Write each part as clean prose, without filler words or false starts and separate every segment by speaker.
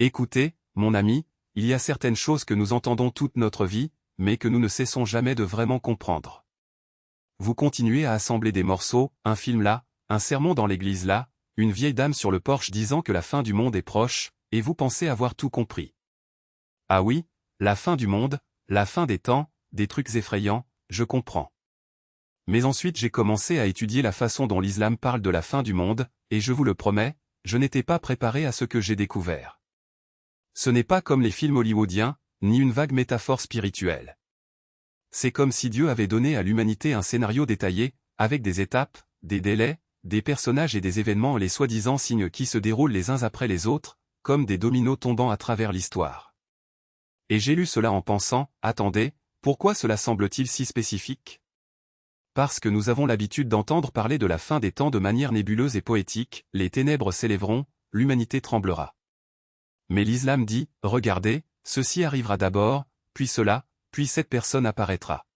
Speaker 1: Écoutez, mon ami, il y a certaines choses que nous entendons toute notre vie, mais que nous ne cessons jamais de vraiment comprendre. Vous continuez à assembler des morceaux, un film là, un sermon dans l'église là, une vieille dame sur le porche disant que la fin du monde est proche, et vous pensez avoir tout compris. Ah oui, la fin du monde, la fin des temps, des trucs effrayants, je comprends. Mais ensuite j'ai commencé à étudier la façon dont l'islam parle de la fin du monde, et je vous le promets, je n'étais pas préparé à ce que j'ai découvert. Ce n'est pas comme les films hollywoodiens, ni une vague métaphore spirituelle. C'est comme si Dieu avait donné à l'humanité un scénario détaillé, avec des étapes, des délais, des personnages et des événements et les soi-disant signes qui se déroulent les uns après les autres, comme des dominos tombant à travers l'histoire. Et j'ai lu cela en pensant, attendez, pourquoi cela semble-t-il si spécifique ? Parce que nous avons l'habitude d'entendre parler de la fin des temps de manière nébuleuse et poétique, les ténèbres s'élèveront, l'humanité tremblera. Mais l'islam dit, regardez, ceci arrivera d'abord, puis cela, puis cette personne apparaîtra.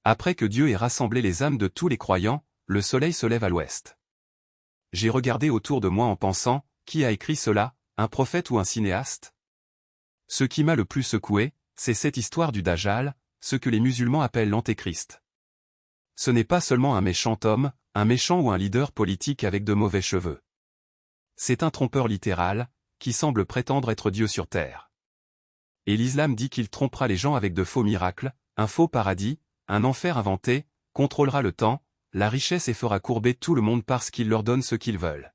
Speaker 1: Après que Dieu ait rassemblé les âmes de tous les croyants, le soleil se lève à l'ouest. J'ai regardé autour de moi en pensant, qui a écrit cela, un prophète ou un cinéaste ? Ce qui m'a le plus secoué, c'est cette histoire du Dajjal, ce que les musulmans appellent l'antéchrist. Ce n'est pas seulement un méchant homme, un méchant ou un leader politique avec de mauvais cheveux. C'est un trompeur littéral, qui semble prétendre être Dieu sur terre. Et l'islam dit qu'il trompera les gens avec de faux miracles, un faux paradis, un enfer inventé, contrôlera le temps, la richesse et fera courber tout le monde parce qu'il leur donne ce qu'ils veulent.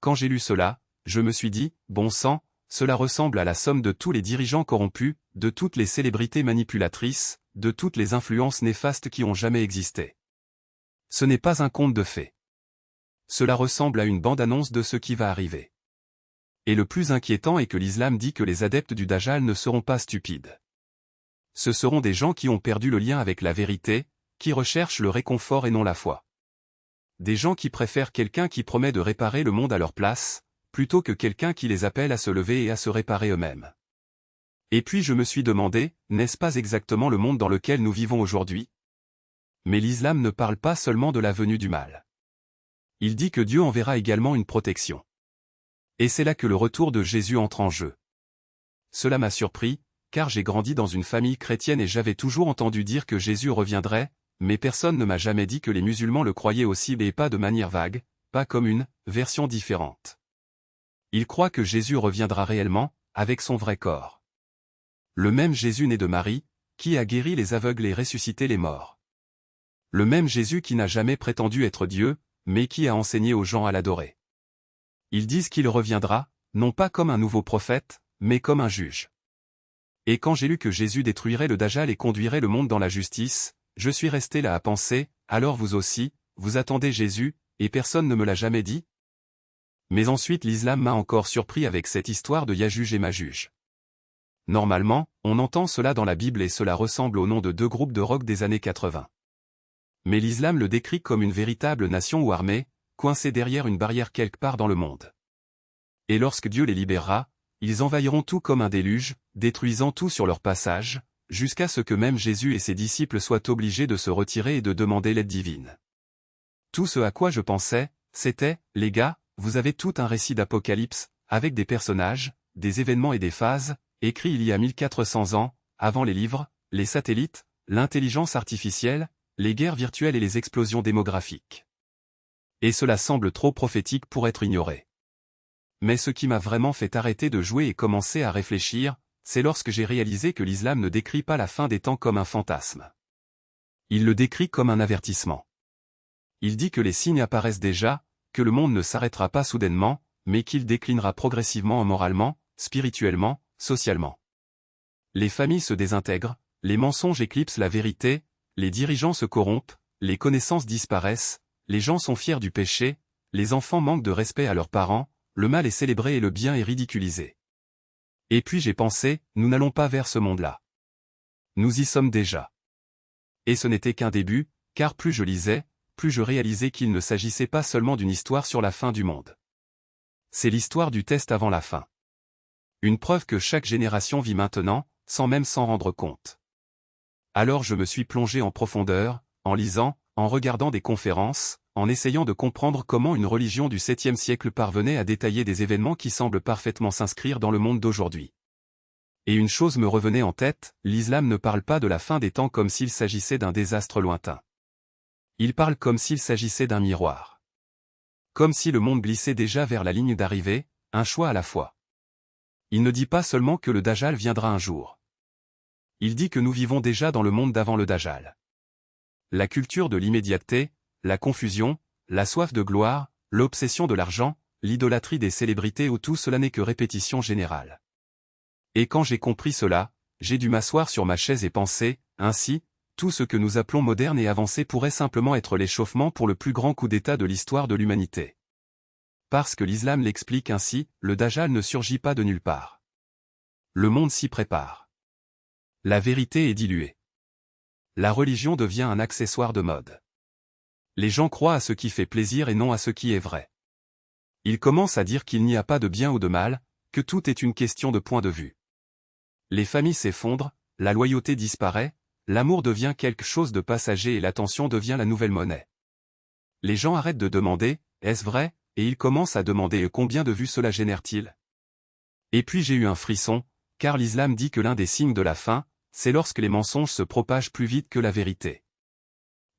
Speaker 1: Quand j'ai lu cela, je me suis dit, bon sang, cela ressemble à la somme de tous les dirigeants corrompus, de toutes les célébrités manipulatrices, de toutes les influences néfastes qui ont jamais existé. Ce n'est pas un conte de fées. Cela ressemble à une bande-annonce de ce qui va arriver. Et le plus inquiétant est que l'islam dit que les adeptes du Dajjal ne seront pas stupides. Ce seront des gens qui ont perdu le lien avec la vérité, qui recherchent le réconfort et non la foi. Des gens qui préfèrent quelqu'un qui promet de réparer le monde à leur place, plutôt que quelqu'un qui les appelle à se lever et à se réparer eux-mêmes. Et puis je me suis demandé, n'est-ce pas exactement le monde dans lequel nous vivons aujourd'hui ? Mais l'islam ne parle pas seulement de la venue du mal. Il dit que Dieu enverra également une protection. Et c'est là que le retour de Jésus entre en jeu. Cela m'a surpris, car j'ai grandi dans une famille chrétienne et j'avais toujours entendu dire que Jésus reviendrait, mais personne ne m'a jamais dit que les musulmans le croyaient aussi et pas de manière vague, pas comme une version différente. Ils croient que Jésus reviendra réellement, avec son vrai corps. Le même Jésus né de Marie, qui a guéri les aveugles et ressuscité les morts. Le même Jésus qui n'a jamais prétendu être Dieu, mais qui a enseigné aux gens à l'adorer. Ils disent qu'il reviendra, non pas comme un nouveau prophète, mais comme un juge. Et quand j'ai lu que Jésus détruirait le Dajjal et conduirait le monde dans la justice, je suis resté là à penser, alors vous aussi, vous attendez Jésus, et personne ne me l'a jamais dit ? Mais ensuite l'islam m'a encore surpris avec cette histoire de Yajuj et Majuj. Normalement, on entend cela dans la Bible et cela ressemble au nom de deux groupes de rock des années 80. Mais l'islam le décrit comme une véritable nation ou armée, coincée derrière une barrière quelque part dans le monde. Et lorsque Dieu les libérera, ils envahiront tout comme un déluge, détruisant tout sur leur passage, jusqu'à ce que même Jésus et ses disciples soient obligés de se retirer et de demander l'aide divine. Tout ce à quoi je pensais, c'était, les gars, vous avez tout un récit d'Apocalypse, avec des personnages, des événements et des phases, écrits il y a 1400 ans, avant les livres, les satellites, l'intelligence artificielle, les guerres virtuelles et les explosions démographiques. Et cela semble trop prophétique pour être ignoré. Mais ce qui m'a vraiment fait arrêter de jouer et commencer à réfléchir, c'est lorsque j'ai réalisé que l'islam ne décrit pas la fin des temps comme un fantasme. Il le décrit comme un avertissement. Il dit que les signes apparaissent déjà, que le monde ne s'arrêtera pas soudainement, mais qu'il déclinera progressivement moralement, spirituellement, socialement. Les familles se désintègrent, les mensonges éclipsent la vérité, les dirigeants se corrompent, les connaissances disparaissent, les gens sont fiers du péché, les enfants manquent de respect à leurs parents, le mal est célébré et le bien est ridiculisé. Et puis j'ai pensé, nous n'allons pas vers ce monde-là. Nous y sommes déjà. Et ce n'était qu'un début, car plus je lisais, plus je réalisais qu'il ne s'agissait pas seulement d'une histoire sur la fin du monde. C'est l'histoire du test avant la fin. Une preuve que chaque génération vit maintenant, sans même s'en rendre compte. Alors je me suis plongé en profondeur, en lisant, en regardant des conférences, en essayant de comprendre comment une religion du 7e siècle parvenait à détailler des événements qui semblent parfaitement s'inscrire dans le monde d'aujourd'hui. Et une chose me revenait en tête, l'islam ne parle pas de la fin des temps comme s'il s'agissait d'un désastre lointain. Il parle comme s'il s'agissait d'un miroir. Comme si le monde glissait déjà vers la ligne d'arrivée, un choix à la fois. Il ne dit pas seulement que le Dajjal viendra un jour. Il dit que nous vivons déjà dans le monde d'avant le Dajjal. La culture de l'immédiateté, la confusion, la soif de gloire, l'obsession de l'argent, l'idolâtrie des célébrités ou tout cela n'est que répétition générale. Et quand j'ai compris cela, j'ai dû m'asseoir sur ma chaise et penser, ainsi, tout ce que nous appelons moderne et avancé pourrait simplement être l'échauffement pour le plus grand coup d'État de l'histoire de l'humanité. Parce que l'islam l'explique ainsi, le Dajjal ne surgit pas de nulle part. Le monde s'y prépare. La vérité est diluée. La religion devient un accessoire de mode. Les gens croient à ce qui fait plaisir et non à ce qui est vrai. Ils commencent à dire qu'il n'y a pas de bien ou de mal, que tout est une question de point de vue. Les familles s'effondrent, la loyauté disparaît, l'amour devient quelque chose de passager et l'attention devient la nouvelle monnaie. Les gens arrêtent de demander « est-ce vrai ?» et ils commencent à demander « combien de vues cela génère-t-il ?» Et puis j'ai eu un frisson, car l'islam dit que l'un des signes de la fin, c'est lorsque les mensonges se propagent plus vite que la vérité.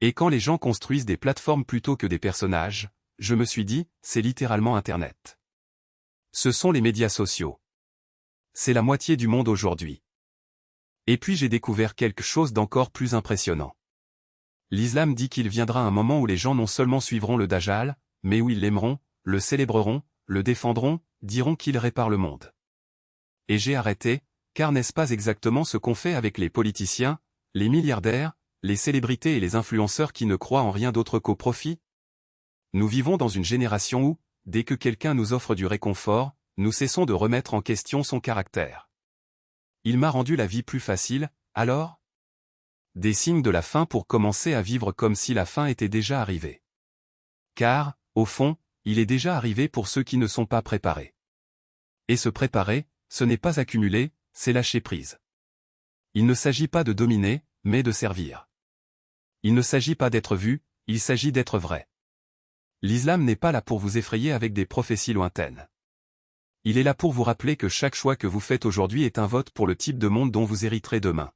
Speaker 1: Et quand les gens construisent des plateformes plutôt que des personnages, je me suis dit, c'est littéralement Internet. Ce sont les médias sociaux. C'est la moitié du monde aujourd'hui. Et puis j'ai découvert quelque chose d'encore plus impressionnant. L'islam dit qu'il viendra un moment où les gens non seulement suivront le Dajjal, mais où ils l'aimeront, le célébreront, le défendront, diront qu'il répare le monde. Et j'ai arrêté, car n'est-ce pas exactement ce qu'on fait avec les politiciens, les milliardaires, les célébrités et les influenceurs qui ne croient en rien d'autre qu'au profit? Nous vivons dans une génération où, dès que quelqu'un nous offre du réconfort, nous cessons de remettre en question son caractère. Il m'a rendu la vie plus facile, alors? Des signes de la fin pour commencer à vivre comme si la fin était déjà arrivée. Car, au fond, il est déjà arrivé pour ceux qui ne sont pas préparés. Et se préparer, ce n'est pas accumuler, c'est lâcher prise. Il ne s'agit pas de dominer, mais de servir. Il ne s'agit pas d'être vu, il s'agit d'être vrai. L'islam n'est pas là pour vous effrayer avec des prophéties lointaines. Il est là pour vous rappeler que chaque choix que vous faites aujourd'hui est un vote pour le type de monde dont vous hériterez demain.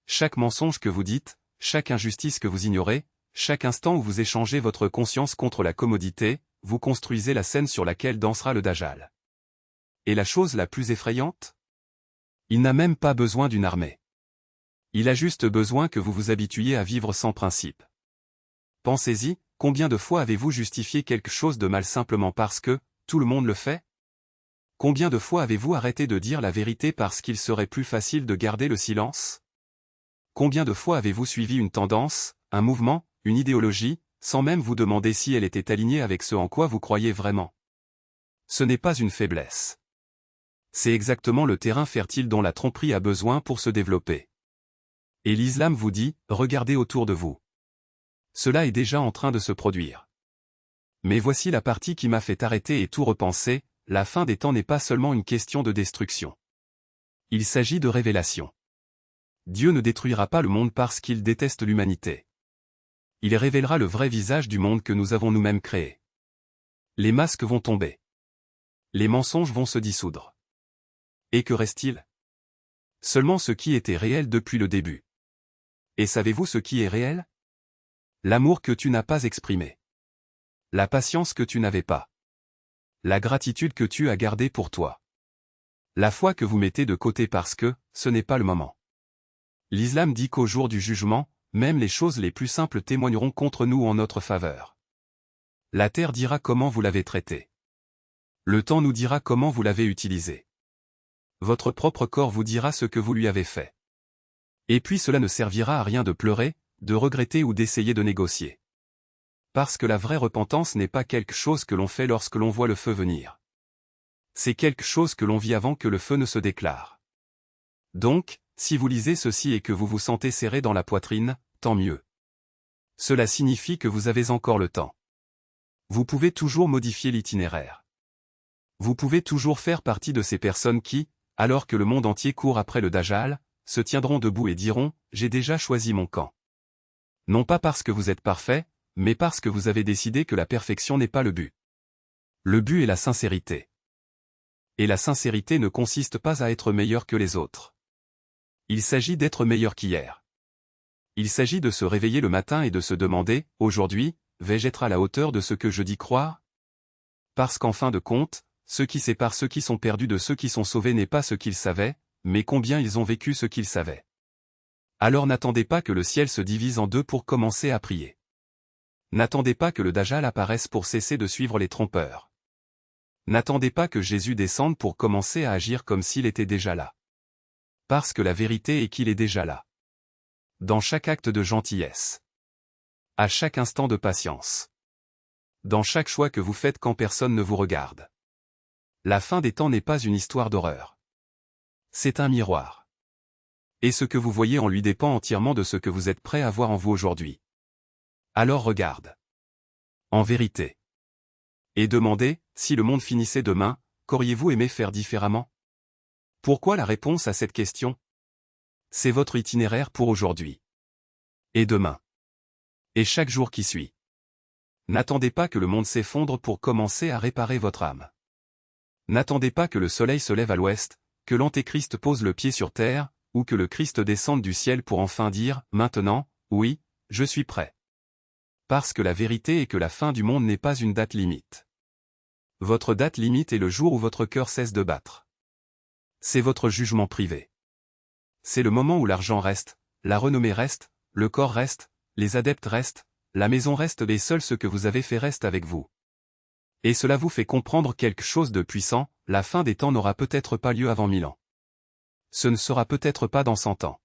Speaker 1: Chaque mensonge que vous dites, chaque injustice que vous ignorez, chaque instant où vous échangez votre conscience contre la commodité, vous construisez la scène sur laquelle dansera le Dajjal. Et la chose la plus effrayante? Il n'a même pas besoin d'une armée. Il a juste besoin que vous vous habituiez à vivre sans principe. Pensez-y, combien de fois avez-vous justifié quelque chose de mal simplement parce que tout le monde le fait? Combien de fois avez-vous arrêté de dire la vérité parce qu'il serait plus facile de garder le silence? Combien de fois avez-vous suivi une tendance, un mouvement, une idéologie, sans même vous demander si elle était alignée avec ce en quoi vous croyez vraiment? Ce n'est pas une faiblesse. C'est exactement le terrain fertile dont la tromperie a besoin pour se développer. Et l'islam vous dit, regardez autour de vous. Cela est déjà en train de se produire. Mais voici la partie qui m'a fait arrêter et tout repenser, la fin des temps n'est pas seulement une question de destruction. Il s'agit de révélation. Dieu ne détruira pas le monde parce qu'il déteste l'humanité. Il révélera le vrai visage du monde que nous avons nous-mêmes créé. Les masques vont tomber. Les mensonges vont se dissoudre. Et que reste-t-il? Seulement ce qui était réel depuis le début. Et savez-vous ce qui est réel? L'amour que tu n'as pas exprimé. La patience que tu n'avais pas. La gratitude que tu as gardée pour toi. La foi que vous mettez de côté parce que, ce n'est pas le moment. L'islam dit qu'au jour du jugement, même les choses les plus simples témoigneront contre nous en notre faveur. La terre dira comment vous l'avez traité. Le temps nous dira comment vous l'avez utilisé. Votre propre corps vous dira ce que vous lui avez fait. Et puis cela ne servira à rien de pleurer, de regretter ou d'essayer de négocier. Parce que la vraie repentance n'est pas quelque chose que l'on fait lorsque l'on voit le feu venir. C'est quelque chose que l'on vit avant que le feu ne se déclare. Donc, si vous lisez ceci et que vous vous sentez serré dans la poitrine, tant mieux. Cela signifie que vous avez encore le temps. Vous pouvez toujours modifier l'itinéraire. Vous pouvez toujours faire partie de ces personnes qui, alors que le monde entier court après le Dajjal, se tiendront debout et diront « J'ai déjà choisi mon camp ». Non pas parce que vous êtes parfait, mais parce que vous avez décidé que la perfection n'est pas le but. Le but est la sincérité. Et la sincérité ne consiste pas à être meilleur que les autres. Il s'agit d'être meilleur qu'hier. Il s'agit de se réveiller le matin et de se demander, aujourd'hui, vais-je être à la hauteur de ce que je dis croire? Parce qu'en fin de compte, ce qui sépare ceux qui sont perdus de ceux qui sont sauvés n'est pas ce qu'ils savaient, mais combien ils ont vécu ce qu'ils savaient. Alors n'attendez pas que le ciel se divise en deux pour commencer à prier. N'attendez pas que le Dajjal apparaisse pour cesser de suivre les trompeurs. N'attendez pas que Jésus descende pour commencer à agir comme s'il était déjà là. Parce que la vérité est qu'il est déjà là. Dans chaque acte de gentillesse. À chaque instant de patience. Dans chaque choix que vous faites quand personne ne vous regarde. La fin des temps n'est pas une histoire d'horreur. C'est un miroir. Et ce que vous voyez en lui dépend entièrement de ce que vous êtes prêt à voir en vous aujourd'hui. Alors regarde. En vérité. Et demandez, si le monde finissait demain, qu'auriez-vous aimé faire différemment? Pourquoi la réponse à cette question? C'est votre itinéraire pour aujourd'hui. Et demain. Et chaque jour qui suit. N'attendez pas que le monde s'effondre pour commencer à réparer votre âme. N'attendez pas que le soleil se lève à l'ouest, que l'Antéchrist pose le pied sur terre, ou que le Christ descende du ciel pour enfin dire, maintenant, oui, je suis prêt. Parce que la vérité est que la fin du monde n'est pas une date limite. Votre date limite est le jour où votre cœur cesse de battre. C'est votre jugement privé. C'est le moment où l'argent reste, la renommée reste, le corps reste, les adeptes restent, la maison reste et seul ce que vous avez fait reste avec vous. Et cela vous fait comprendre quelque chose de puissant, la fin des temps n'aura peut-être pas lieu avant 1000 ans. Ce ne sera peut-être pas dans 100 ans.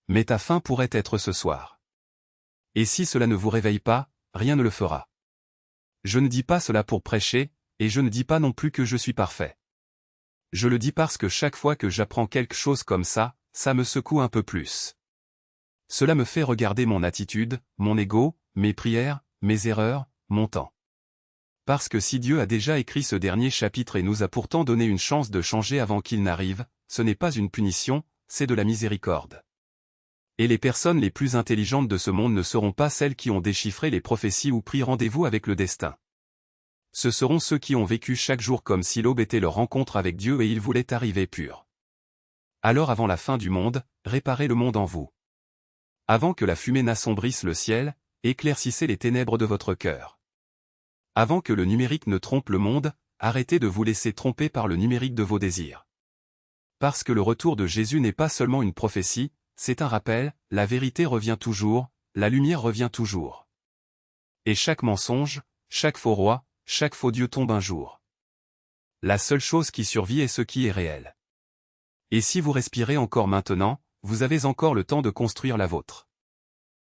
Speaker 1: Mais ta fin pourrait être ce soir. Et si cela ne vous réveille pas, rien ne le fera. Je ne dis pas cela pour prêcher, et je ne dis pas non plus que je suis parfait. Je le dis parce que chaque fois que j'apprends quelque chose comme ça me secoue un peu plus. Cela me fait regarder mon attitude, mon ego, mes prières, mes erreurs, mon temps. Parce que si Dieu a déjà écrit ce dernier chapitre et nous a pourtant donné une chance de changer avant qu'il n'arrive, ce n'est pas une punition, c'est de la miséricorde. Et les personnes les plus intelligentes de ce monde ne seront pas celles qui ont déchiffré les prophéties ou pris rendez-vous avec le destin. Ce seront ceux qui ont vécu chaque jour comme si l'aube était leur rencontre avec Dieu et ils voulaient arriver purs. Alors avant la fin du monde, réparez le monde en vous. Avant que la fumée n'assombrisse le ciel, éclaircissez les ténèbres de votre cœur. Avant que le numérique ne trompe le monde, arrêtez de vous laisser tromper par le numérique de vos désirs. Parce que le retour de Jésus n'est pas seulement une prophétie, c'est un rappel, la vérité revient toujours, la lumière revient toujours. Et chaque mensonge, chaque faux roi, chaque faux Dieu tombe un jour. La seule chose qui survit est ce qui est réel. Et si vous respirez encore maintenant, vous avez encore le temps de construire la vôtre.